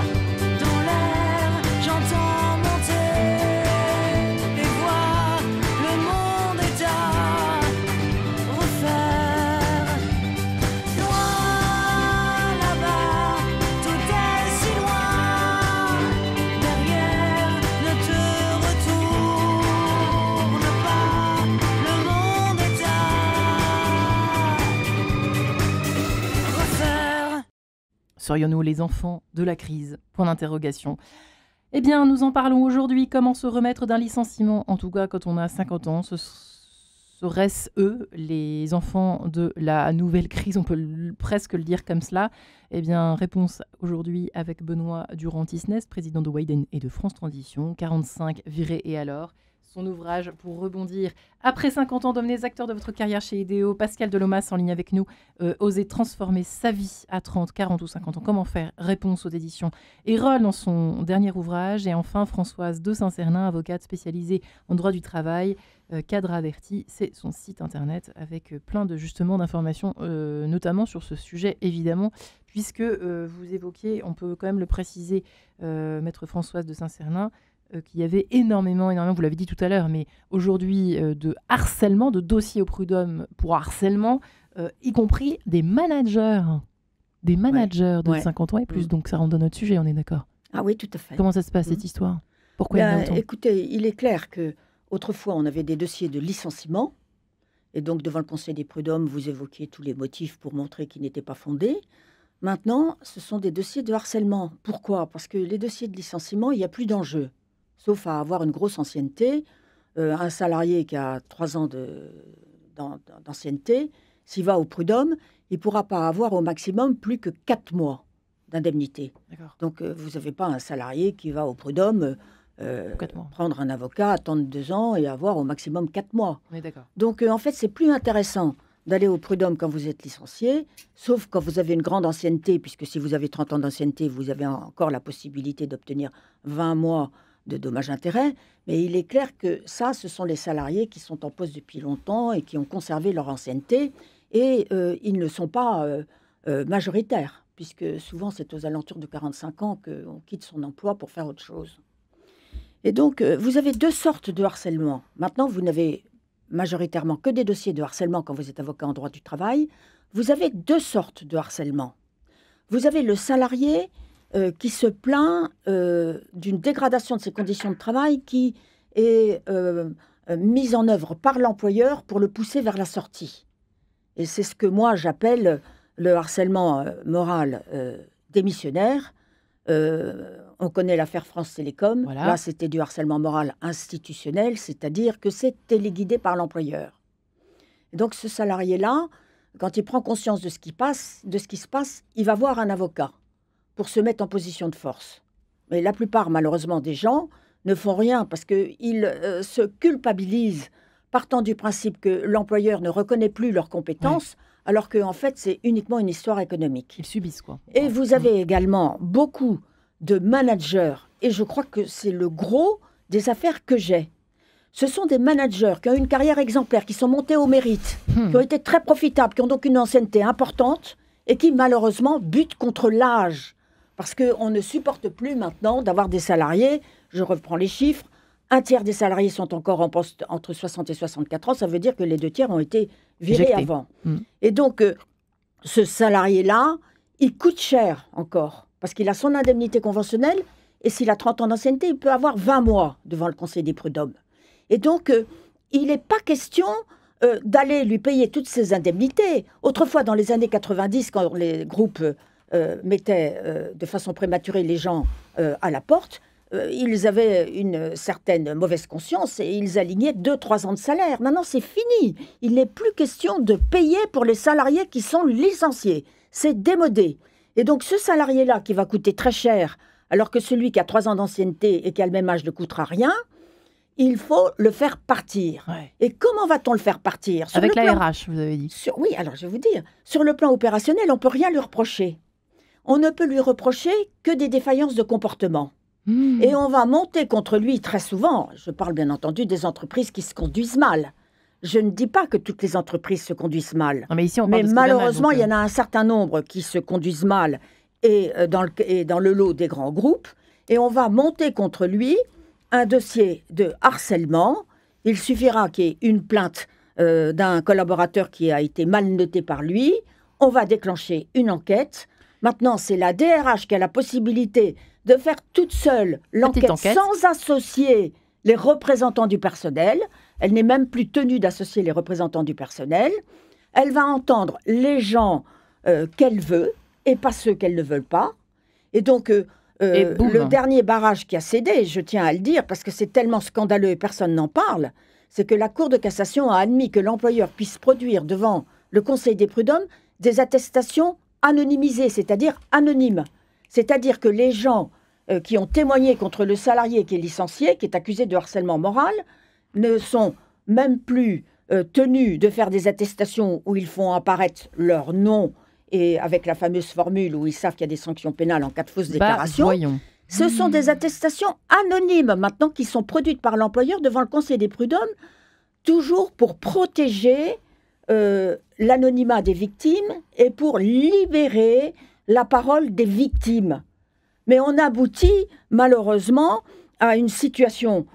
dans l'air, j'entends monter les voix, le monde est à refaire. Loin, là-bas, tout est si loin, derrière, ne te retourne pas, le monde est à refaire. Serions-nous les enfants de la crise? Point d'interrogation. Eh bien, nous en parlons aujourd'hui. Comment se remettre d'un licenciement, en tout cas quand on a 50 ans? Seraient-ce eux, les enfants de la nouvelle crise? On peut presque le dire comme cela. Eh bien, réponse aujourd'hui avec Benoît Durand-Tisnès, président de Wayden et de France Transition. 45, viré et alors. Son ouvrage pour rebondir. Après 50 ans, devenez acteur de votre carrière chez Idéo. Pascal Delomas en ligne avec nous. Oser transformer sa vie à 30, 40 ou 50 ans. Comment faire? Réponse aux éditions Erol dans son dernier ouvrage. Et enfin, Françoise de Saint-Cernin, avocate spécialisée en droit du travail. Cadre averti, c'est son site internet avec plein de justement d'informations, notamment sur ce sujet évidemment, puisque vous évoquiez, on peut quand même le préciser, maître Françoise de Saint-Cernin, qu'il y avait énormément, vous l'avez dit tout à l'heure, mais aujourd'hui de harcèlement, de dossiers au prud'homme pour harcèlement, y compris des managers de 50 ans et plus. Donc ça rentre dans notre sujet, on est d'accord? Ah oui, tout à fait. Comment ça se passe cette histoire? Pourquoi il y en a autant? Écoutez, il est clair que autrefois on avait des dossiers de licenciement, et donc devant le Conseil des prud'hommes, vous évoquiez tous les motifs pour montrer qu'ils n'étaient pas fondés. Maintenant, ce sont des dossiers de harcèlement. Pourquoi? Parce que les dossiers de licenciement, il n'y a plus d'enjeu. Sauf à avoir une grosse ancienneté. Un salarié qui a 3 ans d'ancienneté, s'il va au prud'homme, il ne pourra pas avoir au maximum plus que 4 mois d'indemnité. D'accord. Donc, vous n'avez pas un salarié qui va au prud'homme prendre un avocat, attendre 2 ans et avoir au maximum 4 mois. On est d'accord. Donc, en fait, c'est plus intéressant d'aller au prud'homme quand vous êtes licencié, sauf quand vous avez une grande ancienneté, puisque si vous avez 30 ans d'ancienneté, vous avez encore la possibilité d'obtenir 20 mois de dommages-intérêts, mais il est clair que ça, ce sont les salariés qui sont en poste depuis longtemps et qui ont conservé leur ancienneté, et ils ne sont pas majoritaires, puisque souvent c'est aux alentours de 45 ans qu'on quitte son emploi pour faire autre chose. Et donc, vous avez 2 sortes de harcèlement. Maintenant, vous n'avez majoritairement que des dossiers de harcèlement quand vous êtes avocat en droit du travail. Vous avez 2 sortes de harcèlement. Vous avez le salarié qui se plaint d'une dégradation de ses conditions de travail qui est mise en œuvre par l'employeur pour le pousser vers la sortie. Et c'est ce que moi j'appelle le harcèlement moral démissionnaire. On connaît l'affaire France Télécom. Voilà. Là, c'était du harcèlement moral institutionnel, c'est-à-dire que c'est téléguidé par l'employeur. Et donc ce salarié-là, quand il prend conscience de ce qui se passe, il va voir un avocat pour se mettre en position de force. Mais la plupart, malheureusement, des gens ne font rien parce qu'ils se culpabilisent partant du principe que l'employeur ne reconnaît plus leurs compétences, alors qu'en fait, c'est uniquement une histoire économique. Ils subissent, quoi. Et vous avez également beaucoup de managers, et je crois que c'est le gros des affaires que j'ai. Ce sont des managers qui ont une carrière exemplaire, qui sont montés au mérite, qui ont été très profitables, qui ont donc une ancienneté importante, et qui malheureusement butent contre l'âge. Parce qu'on ne supporte plus maintenant d'avoir des salariés, je reprends les chiffres, un tiers des salariés sont encore en poste entre 60 et 64 ans, ça veut dire que les 2 tiers ont été virés Éjectés. avant. Et donc, ce salarié-là, il coûte cher encore, parce qu'il a son indemnité conventionnelle, et s'il a 30 ans d'ancienneté, il peut avoir 20 mois devant le Conseil des prud'hommes. Et donc, il n'est pas question d'aller lui payer toutes ses indemnités. Autrefois, dans les années 90, quand les groupes mettaient de façon prématurée les gens à la porte, ils avaient une certaine mauvaise conscience et ils alignaient 2-3 ans de salaire. Maintenant, c'est fini. Il n'est plus question de payer pour les salariés qui sont licenciés. C'est démodé. Et donc, ce salarié-là qui va coûter très cher, alors que celui qui a 3 ans d'ancienneté et qui a le même âge ne coûtera rien, il faut le faire partir. Ouais. Et comment va-t-on le faire partir? Avec la RH, vous avez dit. Oui, alors je vais vous dire. Sur le plan opérationnel, on ne peut rien lui reprocher. On ne peut lui reprocher que des défaillances de comportement. Et on va monter contre lui très souvent. Je parle bien entendu des entreprises qui se conduisent mal. Je ne dis pas que toutes les entreprises se conduisent mal. Non, mais ici, on parle Mais de scandale, malheureusement, donc, il y en a un certain nombre qui se conduisent mal et dans le lot des grands groupes. Et on va monter contre lui un dossier de harcèlement. Il suffira qu'il y ait une plainte d'un collaborateur qui a été mal noté par lui. On va déclencher une enquête. Maintenant, c'est la DRH qui a la possibilité de faire toute seule l'enquête sans associer les représentants du personnel. Elle n'est même plus tenue d'associer les représentants du personnel. Elle va entendre les gens qu'elle veut et pas ceux qu'elle ne veut pas. Et donc, le dernier barrage qui a cédé, je tiens à le dire, parce que c'est tellement scandaleux et personne n'en parle, c'est que la Cour de cassation a admis que l'employeur puisse produire devant le Conseil des prud'hommes des attestations anonymisées, c'est-à-dire anonymes. C'est-à-dire que les gens qui ont témoigné contre le salarié qui est licencié, qui est accusé de harcèlement moral, ne sont même plus tenus de faire des attestations où ils font apparaître leur nom et avec la fameuse formule où ils savent qu'il y a des sanctions pénales en cas de fausse déclaration. Voyons. Ce sont des attestations anonymes maintenant qui sont produites par l'employeur devant le Conseil des prud'hommes, toujours pour protéger l'anonymat des victimes et pour libérer la parole des victimes. Mais on aboutit malheureusement à une situation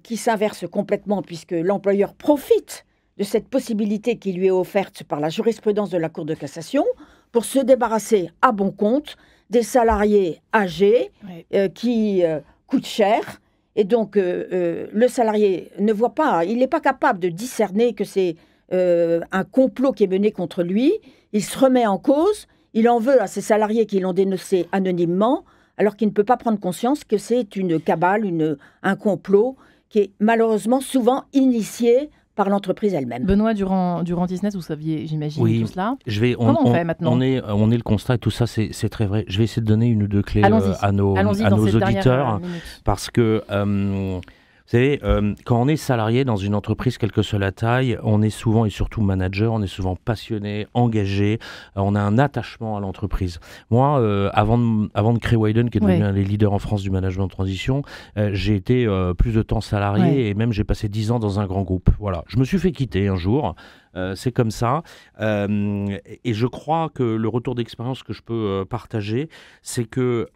qui s'inverse complètement puisque l'employeur profite de cette possibilité qui lui est offerte par la jurisprudence de la Cour de cassation pour se débarrasser à bon compte des salariés âgés qui coûtent cher. Et donc, le salarié ne voit pas, il n'est pas capable de discerner que c'est un complot qui est mené contre lui. Il se remet en cause, il en veut à ses salariés qui l'ont dénoncé anonymement, alors qu'il ne peut pas prendre conscience que c'est une cabale, un complot qui est malheureusement souvent initié par l'entreprise elle-même. Benoît Durand-Tisnes, vous saviez, j'imagine, tout cela. Comment on fait maintenant? On est le constat et tout ça, c'est très vrai. Je vais essayer de donner une ou deux clés à nos auditeurs, parce que vous savez, quand on est salarié dans une entreprise, quelle que soit la taille, on est souvent, et surtout manager, on est souvent passionné, engagé, on a un attachement à l'entreprise. Moi, avant de créer Widen, qui est devenu un des leaders en France du management de transition, j'ai été plus de temps salarié et même j'ai passé 10 ans dans un grand groupe. Voilà. Je me suis fait quitter un jour. C'est comme ça. Et je crois que le retour d'expérience que je peux partager, c'est que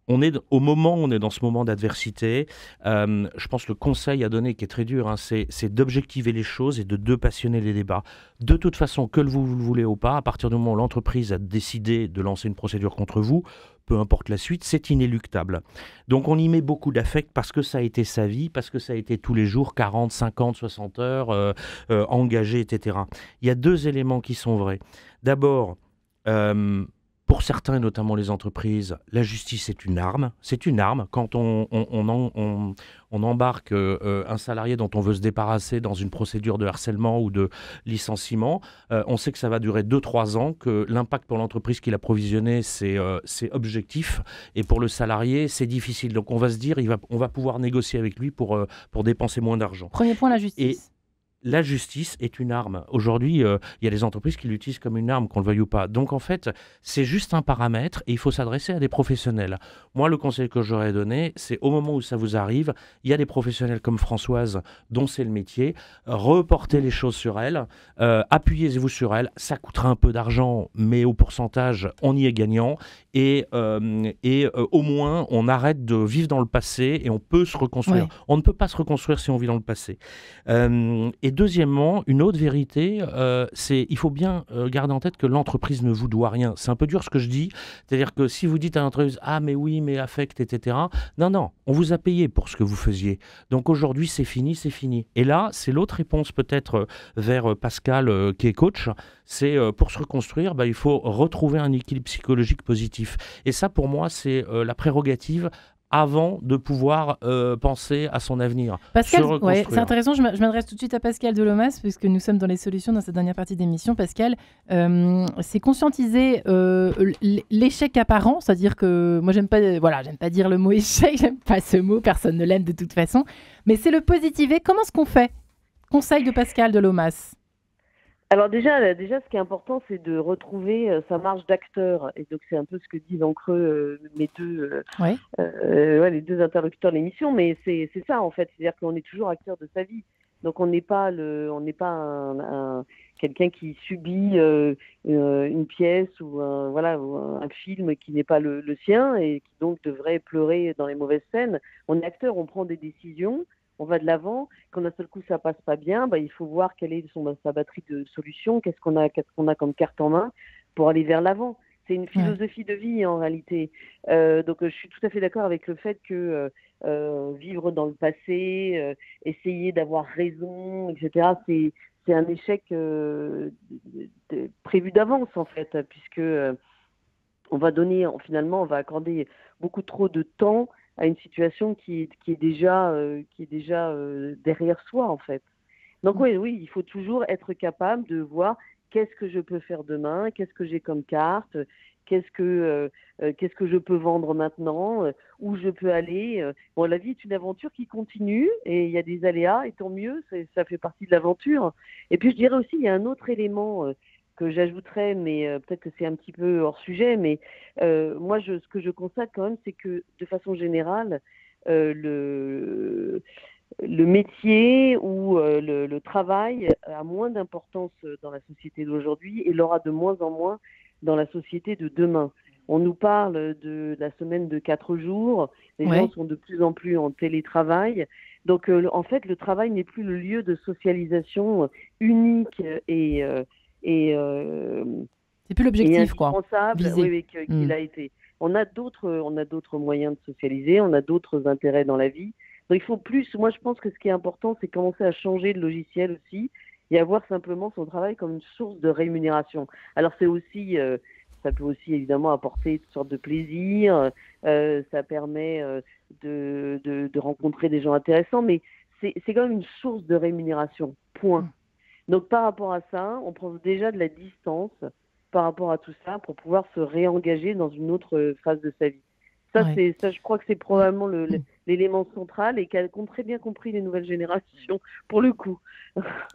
au moment où on est dans ce moment d'adversité, je pense que le conseil à donner qui est très dur, c'est d'objectiver les choses et de passionner les débats. De toute façon, que vous le voulez ou pas, à partir du moment où l'entreprise a décidé de lancer une procédure contre vous, peu importe la suite, c'est inéluctable. Donc on y met beaucoup d'affect parce que ça a été sa vie, parce que ça a été tous les jours, 40, 50, 60 heures, engagé, etc. Il y a 2 éléments qui sont vrais. D'abord, pour certains, et notamment les entreprises, la justice est une arme. C'est une arme. Quand on embarque un salarié dont on veut se débarrasser dans une procédure de harcèlement ou de licenciement, on sait que ça va durer 2-3 ans, que l'impact pour l'entreprise qui l'a provisionné, c'est objectif. Et pour le salarié, c'est difficile. Donc on va se dire, on va pouvoir négocier avec lui pour dépenser moins d'argent. Premier point, la justice. la justice est une arme. Aujourd'hui, il y a des entreprises qui l'utilisent comme une arme, qu'on le veuille ou pas. Donc, en fait, c'est juste un paramètre et il faut s'adresser à des professionnels. Moi, le conseil que j'aurais donné, c'est au moment où ça vous arrive, il y a des professionnels comme Françoise, dont c'est le métier, reportez les choses sur elle, appuyez-vous sur elle. Ça coûtera un peu d'argent, mais au pourcentage, on y est gagnant. Et au moins, on arrête de vivre dans le passé et on peut se reconstruire. Ouais. On ne peut pas se reconstruire si on vit dans le passé. Et deuxièmement, une autre vérité, c'est il faut bien garder en tête que l'entreprise ne vous doit rien. C'est un peu dur ce que je dis. C'est-à-dire que si vous dites à l'entreprise « Ah, mais oui, mais affect, etc. » Non, on vous a payé pour ce que vous faisiez. Donc aujourd'hui, c'est fini, c'est fini. Et là, c'est l'autre réponse peut-être vers Pascal qui est coach. C'est pour se reconstruire, il faut retrouver un équilibre psychologique positif. Et ça, pour moi, c'est la prérogative avant de pouvoir penser à son avenir. Pascal, se reconstruire. c'est intéressant, je m'adresse tout de suite à Pascal Delomas, puisque nous sommes dans les solutions dans cette dernière partie d'émission. Pascal, c'est conscientiser l'échec apparent, c'est-à-dire que moi j'aime pas dire le mot échec, j'aime pas ce mot, personne ne l'aime de toute façon, mais c'est le positiver. Comment est-ce qu'on fait? Conseil de Pascal Delomas. Alors déjà, ce qui est important, c'est de retrouver sa marge d'acteur. Et donc, c'est un peu ce que disent en creux mes deux, les deux interlocuteurs de l'émission. Mais c'est ça, en fait. C'est-à-dire qu'on est toujours acteur de sa vie. Donc, on n'est pas quelqu'un qui subit une pièce ou un film qui n'est pas le sien et qui donc devrait pleurer dans les mauvaises scènes. On est acteur, on prend des décisions. On va de l'avant. Quand d'un seul coup ça passe pas bien, il faut voir quelle est sa batterie de solutions, qu'est-ce qu'on a comme carte en main pour aller vers l'avant. C'est une philosophie de vie en réalité. Donc je suis tout à fait d'accord avec le fait que vivre dans le passé, essayer d'avoir raison, etc. C'est un échec prévu d'avance en fait, puisque on va accorder beaucoup trop de temps à une situation qui est déjà derrière soi en fait. Donc oui, il faut toujours être capable de voir qu'est-ce que je peux faire demain, qu'est-ce que j'ai comme carte, qu'est-ce que je peux vendre maintenant, où je peux aller. La vie est une aventure qui continue et il y a des aléas et tant mieux, ça fait partie de l'aventure. Et puis je dirais aussi, il y a un autre élément que j'ajouterais, mais peut-être que c'est un petit peu hors sujet, mais moi, ce que je constate quand même, c'est que de façon générale, le métier ou le travail a moins d'importance dans la société d'aujourd'hui et l'aura de moins en moins dans la société de demain. On nous parle de la semaine de 4 jours, les gens sont de plus en plus en télétravail. Donc, en fait, le travail n'est plus le lieu de socialisation unique et c'est plus l'objectif, quoi. Qu'il a été. On a d'autres moyens de socialiser, on a d'autres intérêts dans la vie. Donc il faut plus. Moi, je pense que ce qui est important, c'est commencer à changer de logiciel aussi et à voir simplement son travail comme une source de rémunération. Alors c'est aussi, ça peut aussi évidemment apporter toutes sortes de plaisir. Ça permet de rencontrer des gens intéressants, mais c'est quand même une source de rémunération. Point. Donc par rapport à ça, on prend déjà de la distance par rapport à tout ça pour pouvoir se réengager dans une autre phase de sa vie. Ça, je crois que c'est probablement l'élément central et qu'ont très bien compris les nouvelles générations pour le coup.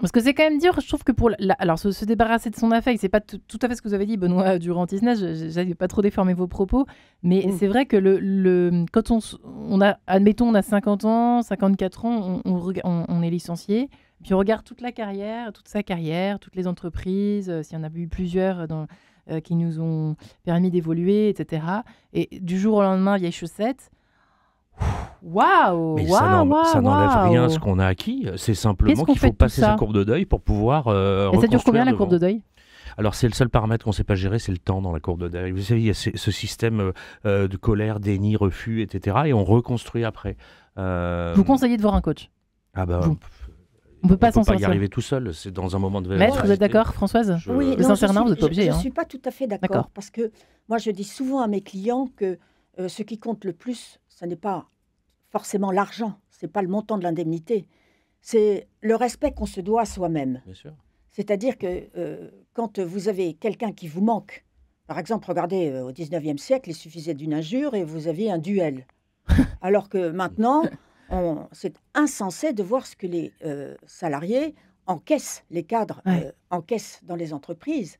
Parce que c'est quand même dur, je trouve que alors se débarrasser de son affect, c'est pas tout à fait ce que vous avez dit, Benoît Durand-Tisnez, j'avais pas trop déformer vos propos, mais c'est vrai que quand on a, admettons, on a 50 ans, 54 ans, on est licencié. Puis on regarde toute sa carrière, toutes les entreprises, s'il y en a eu plusieurs qui nous ont permis d'évoluer, etc. Et du jour au lendemain, vieille chaussette. Waouh! Ça n'enlève rien à ce qu'on a acquis. C'est simplement qu'il faut passer sa courbe de deuil pour pouvoir Et ça dure combien la courbe de deuil? Alors, c'est le seul paramètre qu'on ne sait pas gérer, c'est le temps dans la courbe de deuil. Vous savez, il y a ce système de colère, déni, refus, etc. Et on reconstruit après. Vous conseillez de voir un coach? On peut pas y arriver tout seul, c'est dans un moment de... Maître, vous êtes d'accord, Françoise? Oui, le Saint-Cernin, vous n'êtes pas obligé. Je ne suis pas tout à fait d'accord, parce que moi, je dis souvent à mes clients que ce qui compte le plus, ce n'est pas forcément l'argent, ce n'est pas le montant de l'indemnité, c'est le respect qu'on se doit à soi-même. Bien sûr. C'est-à-dire que quand vous avez quelqu'un qui vous manque, par exemple, regardez, au 19e siècle, il suffisait d'une injure et vous aviez un duel. Alors que maintenant... c'est insensé de voir ce que les salariés encaissent, les cadres encaissent dans les entreprises.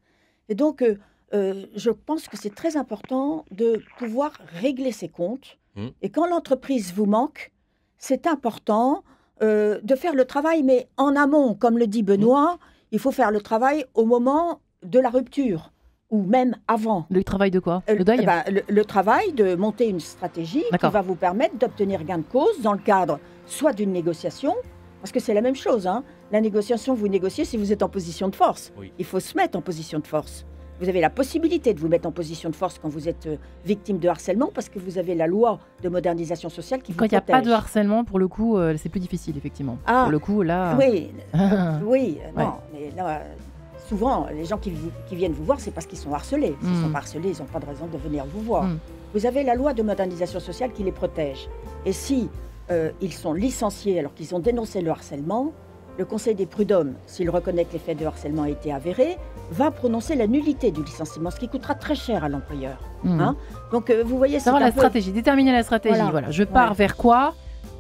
Et donc, je pense que c'est très important de pouvoir régler ses comptes. Et quand l'entreprise vous manque, c'est important de faire le travail, mais en amont, comme le dit Benoît, il faut faire le travail au moment de la rupture, ou même avant. Le travail de quoi? Le deuil? Le travail de monter une stratégie qui va vous permettre d'obtenir gain de cause dans le cadre soit d'une négociation, parce que c'est la même chose. La négociation, vous négociez si vous êtes en position de force. Oui. Il faut se mettre en position de force. Vous avez la possibilité de vous mettre en position de force quand vous êtes victime de harcèlement, parce que vous avez la loi de modernisation sociale qui vous protège. Quand il n'y a pas de harcèlement, pour le coup, c'est plus difficile, effectivement. Pour le coup, là... Oui, non, mais là, souvent, les gens qui viennent vous voir, c'est parce qu'ils sont harcelés. S'ils sont pas harcelés, ils n'ont pas de raison de venir vous voir. Vous avez la loi de modernisation sociale qui les protège. Et si ils sont licenciés alors qu'ils ont dénoncé le harcèlement, le Conseil des prud'hommes, s'il reconnaît que les faits de harcèlement ont été avérés, va prononcer la nullité du licenciement, ce qui coûtera très cher à l'employeur. Donc, vous voyez, c'est la stratégie, déterminer la stratégie. Voilà. Je pars vers quoi?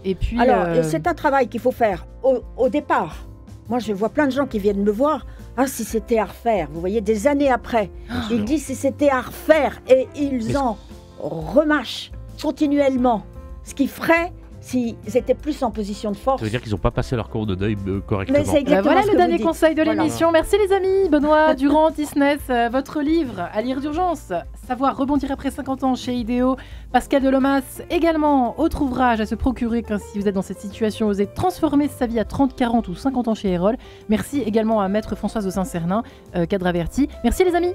Et puis. Alors, c'est un travail qu'il faut faire au départ. Moi, je vois plein de gens qui viennent me voir. Ah, si c'était à refaire. Vous voyez, des années après, ils disent si c'était à refaire, et ils en remâchent continuellement. Ce qui ferait s'ils étaient plus en position de force. Ça veut dire qu'ils n'ont pas passé leur cours de deuil correctement. Mais c'est exactement voilà le dernier conseil de l'émission. Merci les amis. Benoît Durand, Tisnès, votre livre à lire d'urgence, Savoir rebondir après 50 ans chez Idéo. Pascal Delomas également, autre ouvrage à se procurer quand si vous êtes dans cette situation, osez transformer sa vie à 30, 40 ou 50 ans chez Erol. Merci également à Maître Françoise de Saint-Cernin, cadre averti. Merci les amis.